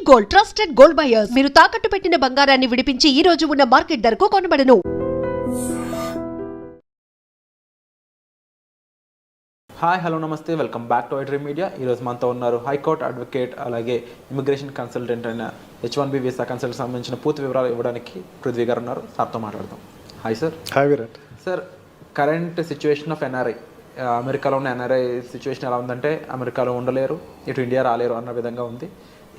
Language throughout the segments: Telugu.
Gold, trusted gold buyers. మీరు తాకట్టు పెట్టిన బంగారాన్ని విడిపించి ఈ రోజు ఉన్న మార్కెట్ ధరకు కొనబడను. హాయ్ హలో నమస్తే, welcome back to iDream media. ఈరోజు మనతో ఉన్నారు హైకోర్టు అడ్వకేట్, అలాగే ఇమిగ్రేషన్ కన్సల్టెంట్ అయిన H1B వీసా కన్సల్ట్ సంబంధించిన పూర్తి వివరాలు ఇవ్వడానికి పృథ్వీ గారు ఉన్నారు. సార్తో మాట్లాడదాం. Hi sir. Hi Virat. Sir, current situation of NRI, అమెరికాలో ఉన్న ఎన్ఆర్ఐ సిచ్యువేషన్ ఎలా ఉందంటే అమెరికాలో ఉండలేరు, ఇటు ఇండియా రాలేరు అన్న విధంగా ఉంది.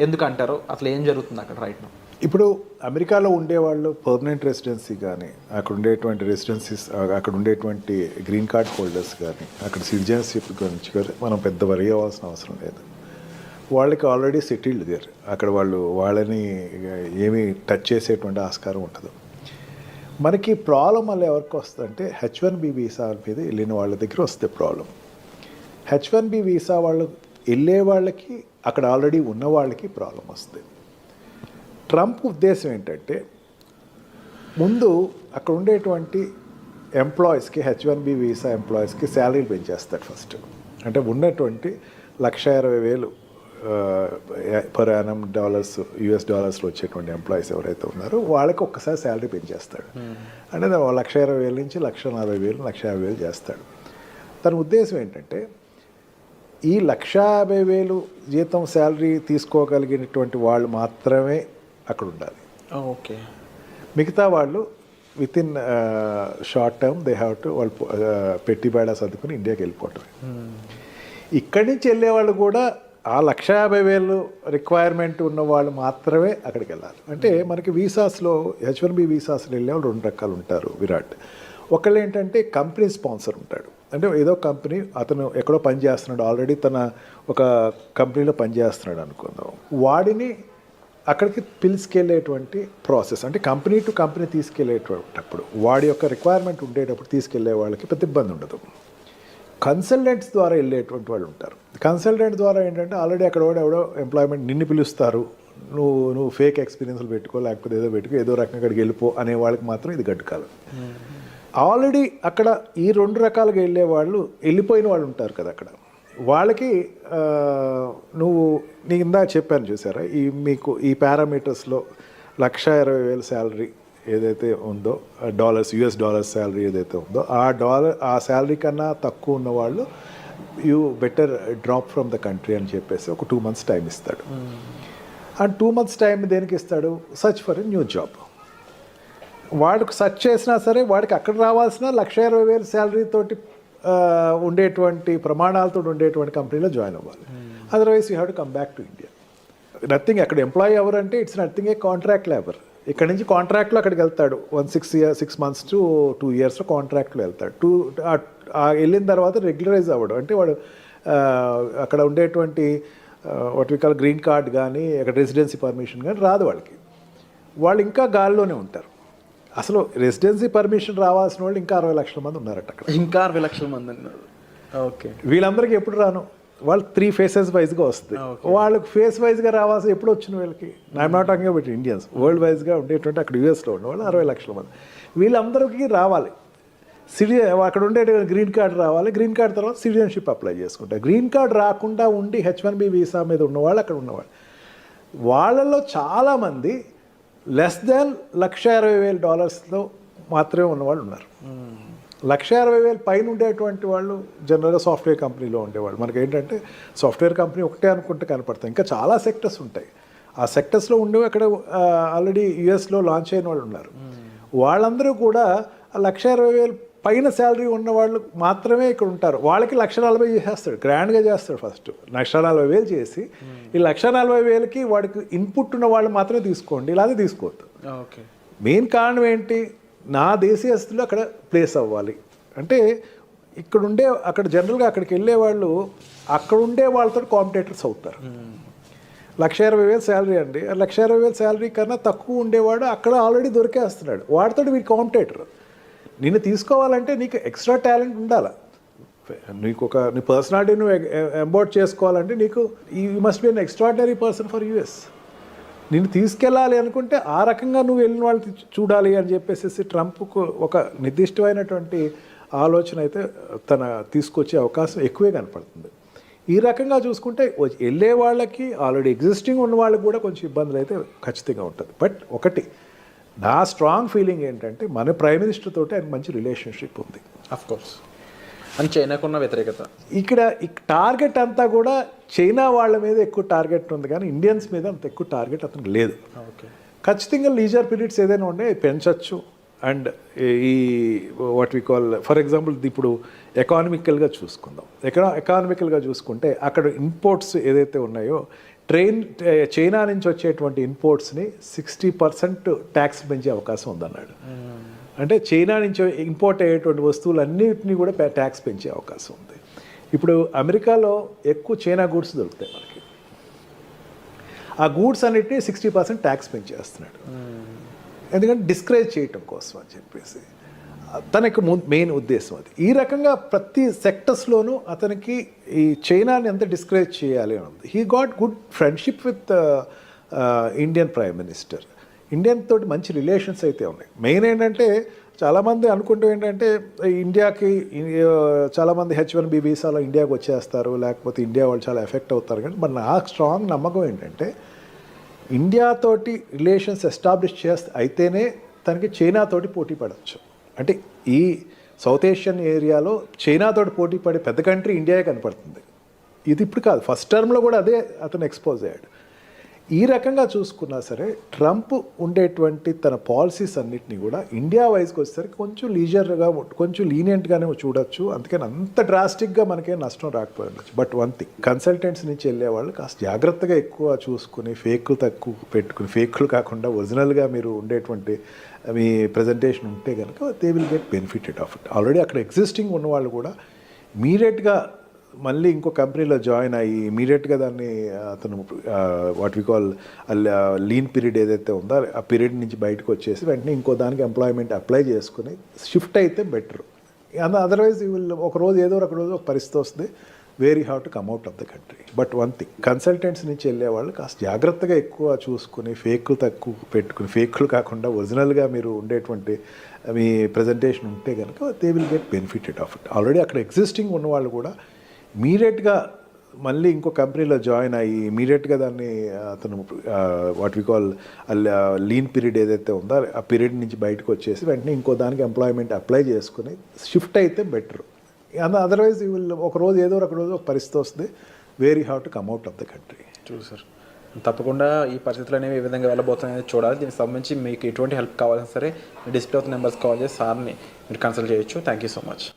ఎందుకంటారు? అసలు ఏం జరుగుతుంది అక్కడ రైట్ నౌ? ఇప్పుడు అమెరికాలో ఉండేవాళ్ళు పర్మనెంట్ రెసిడెన్సీ కానీ, అక్కడ ఉండేటువంటి రెసిడెన్సీస్, అక్కడ ఉండేటువంటి గ్రీన్ కార్డ్ హోల్డర్స్ కానీ, అక్కడ సిటిజన్షిప్ గురించి కానీ మనం పెద్ద వరి అవ్వాల్సిన అవసరం లేదు. వాళ్ళకి ఆల్రెడీ సెటిల్డ్ దేర్. అక్కడ వాళ్ళని ఏమీ టచ్ చేసేటువంటి ఆస్కారం ఉండదు. మనకి ప్రాబ్లం వల్ల ఎవరికి వస్తుందంటే H1B వీసా మీద వెళ్ళిన వాళ్ళ దగ్గర వస్తే ప్రాబ్లం. H1B వీసా వాళ్ళు వెళ్ళే వాళ్ళకి, అక్కడ ఆల్రెడీ ఉన్న వాళ్ళకి ప్రాబ్లం వస్తుంది. ట్రంప్ ఉద్దేశం ఏంటంటే ముందు అక్కడ ఉండేటువంటి ఎంప్లాయీస్కి, H1B వీసా ఎంప్లాయీస్కి శాలరీలు పెంచేస్తాడు ఫస్ట్. అంటే ఉన్నటువంటి $1,20,000 పర్ యానం US డాలర్స్లో వచ్చేటువంటి ఎంప్లాయీస్ ఎవరైతే ఉన్నారో వాళ్ళకి ఒక్కసారి శాలరీ పెంచేస్తాడు. అంటే $1,20,000 నుంచి $1,40,000, $1,50,000 చేస్తాడు. తన ఉద్దేశం ఏంటంటే ఈ $150,000 జీతం శాలరీ తీసుకోగలిగినటువంటి వాళ్ళు మాత్రమే అక్కడ ఉండాలి. ఓకే. మిగతా వాళ్ళు with in short term they have to వాళ్ళు పెట్టి బేడా సర్దుకుని ఇండియాకి వెళ్ళిపోవటమే. ఇక్కడి నుంచి వెళ్ళేవాళ్ళు కూడా ఆ $150,000 రిక్వైర్మెంట్ ఉన్న వాళ్ళు మాత్రమే అక్కడికి వెళ్ళాలి. అంటే మనకి వీసాస్లో, H1B వీసాస్లో వెళ్ళేవాళ్ళు 2 రకాలు ఉంటారు విరాట్. ఒకళ్ళు ఏంటంటే కంపెనీ స్పాన్సర్ ఉంటాడు. అంటే ఏదో కంపెనీ, అతను ఎక్కడో పని చేస్తున్నాడు, ఆల్రెడీ తన ఒక కంపెనీలో పనిచేస్తున్నాడు అనుకుందాం. వాడిని అక్కడికి పిలుచుకెళ్ళేటువంటి ప్రాసెస్, అంటే కంపెనీ టు కంపెనీ తీసుకెళ్ళేటప్పుడు వాడి యొక్క రిక్వైర్మెంట్ ఉండేటప్పుడు తీసుకెళ్లే వాళ్ళకి పెద్ద ఇబ్బంది ఉండదు. కన్సల్టెంట్స్ ద్వారా వెళ్ళేటువంటి వాళ్ళు ఉంటారు. కన్సల్టెంట్ ద్వారా ఏంటంటే ఆల్రెడీ అక్కడ ఎవడో ఎంప్లాయ్మెంట్ నిన్ను పిలుస్తారు, నువ్వు ఫేక్ ఎక్స్పీరియన్స్లు పెట్టుకో, లేకపోతే ఏదో పెట్టుకో, ఏదో రకంగా అక్కడికి వెళ్ళిపో అనే వాళ్ళకి మాత్రం ఇది గడ్డుకాలం. ఆల్రెడీ అక్కడ ఈ 2 రకాలుగా వెళ్ళే వాళ్ళు, వెళ్ళిపోయిన వాళ్ళు ఉంటారు కదా అక్కడ, వాళ్ళకి నీ ఇందాక చెప్పాను చూసారా, మీకు ఈ పారామీటర్స్లో $1,20,000 శాలరీ ఏదైతే ఉందో, US డాలర్స్ శాలరీ ఏదైతే ఉందో, ఆ శాలరీ కన్నా తక్కువ ఉన్న వాళ్ళు you better drop from the country అని చెప్పేసి ఒక 2 months టైం ఇస్తాడు. ఆ 2 months టైం దేనికి ఇస్తాడు? Search for a new job. వాడికి సర్చ్ చేసినా సరే వాడికి అక్కడ రావాల్సిన $1,20,000 శాలరీ తోటి ఉండేటువంటి ప్రమాణాలతో ఉండేటువంటి కంపెనీలో జాయిన్ అవ్వాలి. Otherwise you have to come back to India. Nothing, అక్కడ ఎంప్లాయీ ఎవరంటే it's nothing A contract labour. ఇక్కడ నుంచి కాంట్రాక్ట్లో అక్కడికి వెళ్తాడు. 6 months to 2 years కాంట్రాక్ట్లో వెళ్తాడు. వెళ్ళిన తర్వాత రెగ్యులరైజ్ అవ్వడు. అంటే వాడు అక్కడ ఉండేటువంటి what we call green card కానీ, అక్కడ రెసిడెన్సీ పర్మిషన్ కానీ రాదు వాళ్ళకి. వాళ్ళు ఇంకా గాల్లోనే ఉంటారు. అసలు రెసిడెన్సీ పర్మిషన్ రావాల్సిన వాళ్ళు ఇంకా 60 లక్షల మంది ఉన్నారట అక్కడ. ఇంకా 60 లక్షల మంది ఉన్నారు. ఓకే. వీళ్ళందరికీ ఎప్పుడు రాను, వాళ్ళు 3 phases వైజ్గా వస్తుంది. వాళ్ళకి ఫేస్ వైజ్గా రావాల్సి ఎప్పుడు వచ్చిన వీళ్ళకి, I'm not talking about Indians, world వైజ్గా ఉండేటువంటి అక్కడ US ఉన్న వాళ్ళు 60 లక్షల మంది. వీళ్ళందరికీ రావాలి. అక్కడ ఉండే గ్రీన్ కార్డ్ రావాలి. గ్రీన్ కార్డ్ తర్వాత సిటిజన్షిప్ అప్లై చేసుకుంటారు. గ్రీన్ కార్డ్ రాకుండా ఉండి H1B వీసా మీద ఉన్నవాళ్ళు అక్కడ ఉన్నవాళ్ళు, వాళ్ళలో చాలామంది లెస్ దాన్ $1,60,000 మాత్రమే ఉన్నవాళ్ళు ఉన్నారు. $1,60,000 పైన ఉండేటువంటి వాళ్ళు జనరల్గా సాఫ్ట్వేర్ కంపెనీలో ఉండేవాళ్ళు. మనకి ఏంటంటే సాఫ్ట్వేర్ కంపెనీ ఒకటే అనుకుంటే కనపడతాయి, ఇంకా చాలా సెక్టర్స్ ఉంటాయి. ఆ సెక్టర్స్లో ఉండేవి అక్కడ ఆల్రెడీ USలో లాంచ్ అయిన వాళ్ళు ఉన్నారు. వాళ్ళందరూ కూడా $1,60,000 పైన శాలరీ ఉన్న వాళ్ళు మాత్రమే ఇక్కడ ఉంటారు. వాళ్ళకి $1,40,000 చేసేస్తాడు, గ్రాండ్గా చేస్తాడు. ఫస్ట్ $1,40,000 చేసి ఈ $1,40,000కి వాడికి ఇన్పుట్ ఉన్న వాళ్ళు మాత్రమే తీసుకోండి, ఇలాగే తీసుకోవద్దు. ఓకే. మెయిన్ కారణం ఏంటి? నా దేశీయస్తులు అక్కడ ప్లేస్ అవ్వాలి. అంటే అక్కడ జనరల్గా అక్కడికి వెళ్ళే వాళ్ళు అక్కడ ఉండే వాళ్ళతో కాంపిటేటర్స్ అవుతారు. $1,20,000 శాలరీ అండి, $1,20,000 శాలరీ కన్నా తక్కువ ఉండేవాడు అక్కడ ఆల్రెడీ దొరికేస్తున్నాడు. వాడితో వీడి కాంపిటేటర్. నిన్ను తీసుకోవాలంటే నీకు ఎక్స్ట్రా టాలెంట్ ఉండాలి. నీ పర్సనాలిటీ నువ్వు ఎంబోర్డ్ చేసుకోవాలంటే నీకు you must be an extraordinary person for US. నిన్ను తీసుకెళ్ళాలి అనుకుంటే ఆ రకంగా నువ్వు వెళ్ళిన వాళ్ళు చూడాలి అని చెప్పేసి ట్రంప్కు ఒక నిర్దిష్టమైనటువంటి ఆలోచన అయితే తీసుకొచ్చే అవకాశం ఎక్కువే కనపడుతుంది. ఈ రకంగా చూసుకుంటే వెళ్ళే వాళ్ళకి ఆల్రెడీ ఎగ్జిస్టింగ్ ఉన్న వాళ్ళకి కూడా కొంచెం ఇబ్బందులు అయితే ఖచ్చితంగా ఉంటుంది. బట్ ఒకటి నా స్ట్రాంగ్ ఫీలింగ్ ఏంటంటే మన ప్రైమ్ మినిస్టర్ తోటి ఆయన మంచి రిలేషన్షిప్ ఉంది. Of course. అని చైనాకున్న వ్యతిరేకత ఇక్కడ టార్గెట్ అంతా కూడా చైనా వాళ్ళ మీద ఎక్కువ టార్గెట్ ఉంది, కానీ ఇండియన్స్ మీద అంత ఎక్కువ టార్గెట్ అతనికి లేదు. ఓకే. ఖచ్చితంగా లీజర్ పీరియడ్స్ ఏదైనా ఉండే పెంచవచ్చు. అండ్ ఈ what we call for example ఇప్పుడు ఎకానమికల్గా చూసుకుందాం. ఎకానమికల్గా చూసుకుంటే అక్కడ ఇంపోర్ట్స్ ఏదైతే ఉన్నాయో చైనా నుంచి వచ్చేటువంటి ఇంపోర్ట్స్ని 60% ట్యాక్స్ పెంచే అవకాశం ఉందన్నాడు. అంటే చైనా నుంచి ఇంపోర్ట్ అయ్యేటువంటి వస్తువులన్నిటినీ కూడా ట్యాక్స్ పెంచే అవకాశం ఉంది. ఇప్పుడు అమెరికాలో ఎక్కువ చైనా గూడ్స్ దొరుకుతాయి మనకి. ఆ గూడ్స్ అన్నిటినీ 60% ట్యాక్స్ పెంచేస్తున్నాడు. ఎందుకంటే డిస్కరేజ్ చేయటం కోసం అని చెప్పేసి తనకి మెయిన్ ఉద్దేశం అది. ఈ రకంగా ప్రతి సెక్టర్స్లోనూ అతనికి ఈ చైనాని ఎంత డిస్కరేజ్ చేయాలి అని ఉంది. He got good friendship with Indian prime minister. Indian తోటి మంచి రిలేషన్స్ అయితే ఉన్నాయి. మెయిన్ ఏంటంటే చాలామంది అనుకుంటూ ఏంటంటే ఇండియాకి చాలామంది H1B వీసాలో ఇండియాకి వచ్చేస్తారు, లేకపోతే ఇండియా వాళ్ళు చాలా ఎఫెక్ట్ అవుతారు. కానీ మరి నాకు స్ట్రాంగ్ నమ్మకం ఏంటంటే ఇండియాతోటి రిలేషన్స్ ఎస్టాబ్లిష్ అయితేనే తనకి చైనాతోటి పోటీ పడవచ్చు. అంటే ఈ సౌత్ ఏషియన్ ఏరియాలో చైనాతోటి పోటీ పడే పెద్ద కంట్రీ ఇండియాయే కనపడుతుంది. ఇది ఇప్పుడు కాదు, ఫస్ట్ టర్మ్లో కూడా అదే అతను ఎక్స్పోజ్ అయ్యాడు. ఈ రకంగా చూసుకున్నా సరే ట్రంప్ ఉండేటువంటి తన పాలసీస్ అన్నిటినీ కూడా ఇండియా వైజ్కి వచ్చేసరికి కొంచెం లీజర్గా కొంచెం లీనియంట్గానే చూడొచ్చు. అందుకని అంత డ్రాస్టిక్గా మనకేం నష్టం రాకపోవచ్చు. బట్ వన్ థింగ్, కన్సల్టెంట్స్ నుంచి వెళ్ళే వాళ్ళు కాస్త జాగ్రత్తగా ఎక్కువ చూసుకుని ఫేక్లు తక్కువ పెట్టుకుని, ఫేక్లు కాకుండా ఒరిజినల్గా మీరు ఉండేటువంటి మీ ప్రజెంటేషన్ ఉంటే కనుక they will get benefited of it. Already అక్కడ ఎగ్జిస్టింగ్ ఉన్నవాళ్ళు కూడా ఇమీడియట్గా మళ్ళీ ఇంకో కంపెనీలో జాయిన్ అయ్యి ఇమీడియట్గా దాన్ని అతను what we call lean period ఏదైతే ఉందో ఆ పీరియడ్ నుంచి బయటకు వచ్చేసి వెంటనే ఇంకో దానికి ఎంప్లాయ్మెంట్ అప్లై చేసుకుని షిఫ్ట్ అయితే బెటర్. అదర్వైజ్ ఒక రోజు ఏదో ఒక రోజు ఒక పరిస్థితి వస్తుంది, where you have to come out of the country. But one thing, consultants నుంచి వెళ్ళే వాళ్ళు కాస్త జాగ్రత్తగా ఎక్కువ చూసుకుని ఫేక్లు తక్కువ పెట్టుకుని, ఫేక్లు కాకుండా ఒరిజినల్గా మీరు ఉండేటువంటి మీ ప్రజెంటేషన్ ఉంటే కనుక they will get benefited of it. Already అక్కడ ఎగ్జిస్టింగ్ ఉన్నవాళ్ళు కూడా ఇమీడియట్గా మళ్ళీ ఇంకో కంపెనీలో జాయిన్ అయ్యి ఇమీడియట్గా దాన్ని అతను what we call lean period ఏదైతే ఉందో ఆ పీరియడ్ నుంచి బయటకు వచ్చేసి వెంటనే ఇంకో దానికి ఎంప్లాయ్మెంట్ అప్లై చేసుకుని షిఫ్ట్ అయితే బెటర్. అదర్వైజ్ ఒక రోజు ఏదో ఒక రోజు ఒక పరిస్థితి వస్తుంది, where you have to come out of the country. Sir తప్పకుండా ఈ పరిస్థితులు అనేవి ఏ విధంగా వెళ్ళబోతున్నాయని చూడాలి. దీనికి సంబంధించి మీకు ఎటువంటి హెల్ప్ కావాలన్నా సరే డిస్ప్లే అవుతున్న నెంబర్స్ కాల్ చేసి సార్ని మీరు కన్సల్ట్ చేయొచ్చు. Thank you so much.